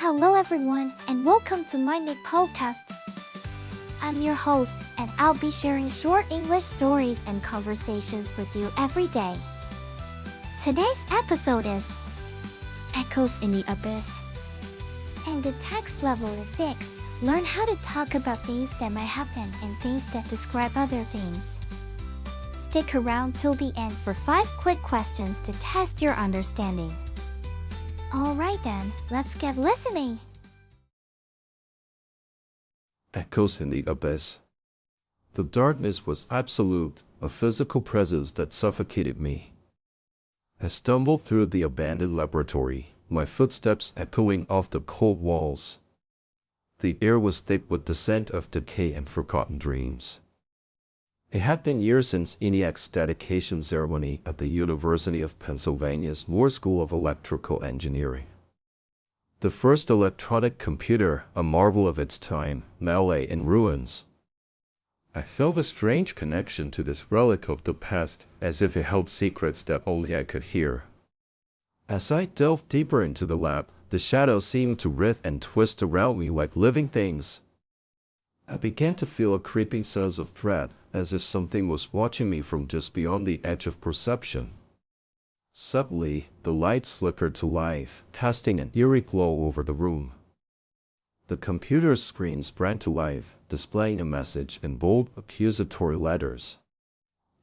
Hello everyone and welcome to MyniQ podcast. I'm your host and I'll be sharing short English stories and conversations with you every day. Today's episode is Echoes in the Abyss. And the text level is 6. Learn how to talk about things that might happen and things that describe other things. Stick around till the end for 5 quick questions to test your understanding. Alright then, let's get listening. Echoes in the abyss. The darkness was absolute, a physical presence that suffocated me. I stumbled through the abandoned laboratory, my footsteps echoing off the cold walls. The air was thick with the scent of decay and forgotten dreams. It had been years since ʻmaɪ-nɪk's dedication ceremony at the University of Pennsylvania's Moore School of Electrical Engineering. The first electronic computer, a marvel of its time, now lay in ruins. I felt a strange connection to this relic of the past, as if it held secrets that only I could hear. As I delved deeper into the lab, the shadows seemed to writhe and twist around me like living things. I began to feel a creeping sense of dread, as if something was watching me from just beyond the edge of perception. Suddenly, the lights flickered to life, casting an eerie glow over the room. The computer's screen sprang to life, displaying a message in bold, accusatory letters.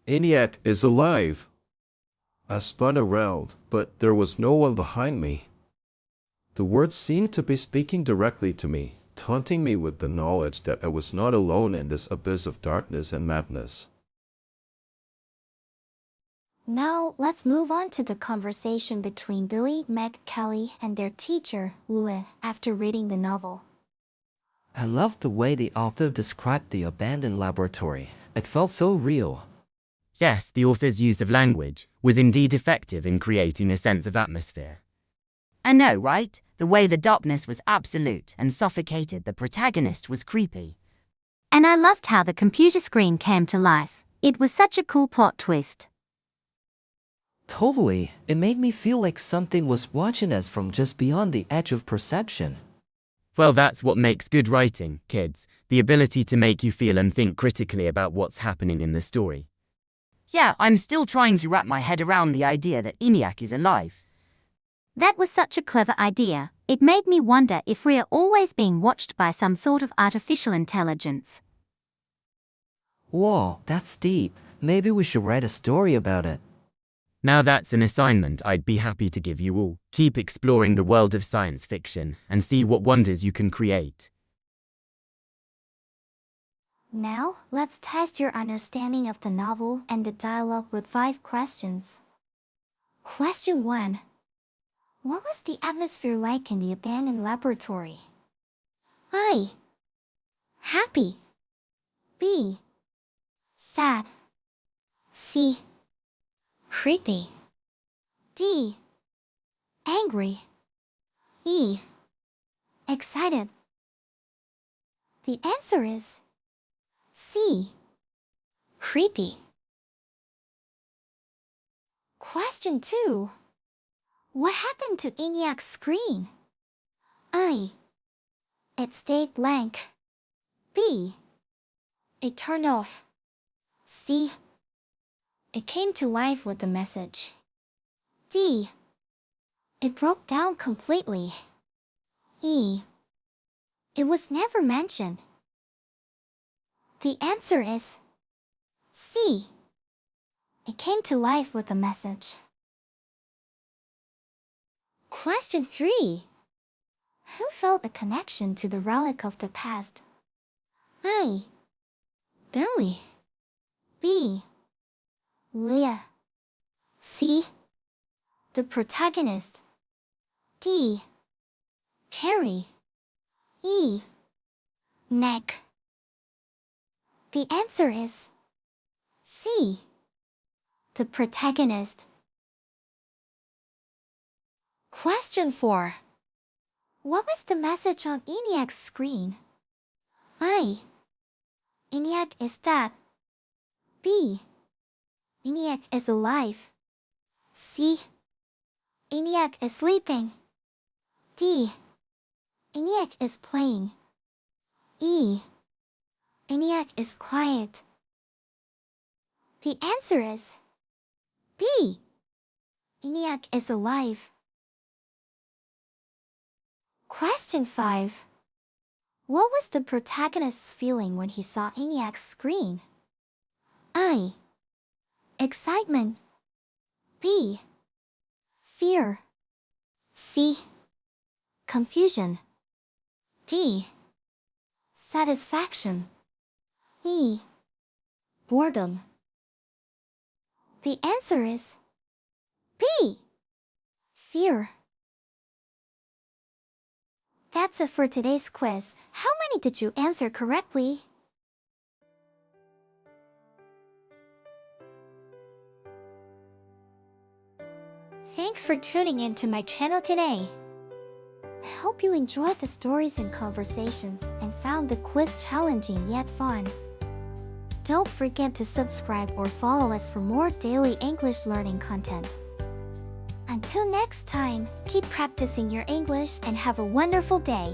ʻmaɪ-nɪk is alive! I spun around, but there was no one behind me. The words seemed to be speaking directly to me, taunting me with the knowledge that I was not alone in this abyss of darkness and madness. Now, let's move on to the conversation between Billy, Meg, Kelly, and their teacher, Louis, after reading the novel. I loved the way the author described the abandoned laboratory. It felt so real. Yes, the author's use of language was indeed effective in creating a sense of atmosphere. I know, right? The way the darkness was absolute and suffocated the protagonist was creepy. And I loved how the computer screen came to life. It was such a cool plot twist. Totally, it made me feel like something was watching us from just beyond the edge of perception. Well, that's what makes good writing, kids, the ability to make you feel and think critically about what's happening in the story. Yeah, I'm still trying to wrap my head around the idea that ʻmaɪ-nɪk is alive. That was such a clever idea. It made me wonder if we are always being watched by some sort of artificial intelligence. Whoa, that's deep. Maybe we should write a story about it. Now that's an assignment I'd be happy to give you all. Keep exploring the world of science fiction and see what wonders you can create. Now, let's test your understanding of the novel and the dialogue with 5 questions. Question 1. What was the atmosphere like in the abandoned laboratory? A. Happy. B. Sad. C. Creepy. D. Angry. E. Excited. The answer is C. Creepy. Question 2. What happened to ʻmaɪ-nɪk's screen? A. It stayed blank. B. It turned off. C. It came to life with a message. D. It broke down completely. E. It was never mentioned. The answer is C. It came to life with a message. Question 3. Who felt a connection to the relic of the past? A. Billy. B. Leah. C. The protagonist. D. Carrie. E. Meg. The answer is C. The protagonist. Question 4. What was the message on ʻmaɪ-nɪk's screen? A. ʻmaɪ-nɪk is dead. B. ʻmaɪ-nɪk is alive. C. ʻmaɪ-nɪk is sleeping. D. ʻmaɪ-nɪk is playing. E. ʻmaɪ-nɪk is quiet. The answer is B. ʻmaɪ-nɪk is alive. Question 5. What was the protagonist's feeling when he saw ʻmaɪ-nɪk's scream? I. Excitement. B. Fear. C. Confusion. D. Satisfaction. E. Boredom. The answer is B. Fear. That's it for today's quiz. How many did you answer correctly? Thanks for tuning in to my channel today. I hope you enjoyed the stories and conversations and found the quiz challenging yet fun. Don't forget to subscribe or follow us for more daily English learning content. Until next time, keep practicing your English and have a wonderful day.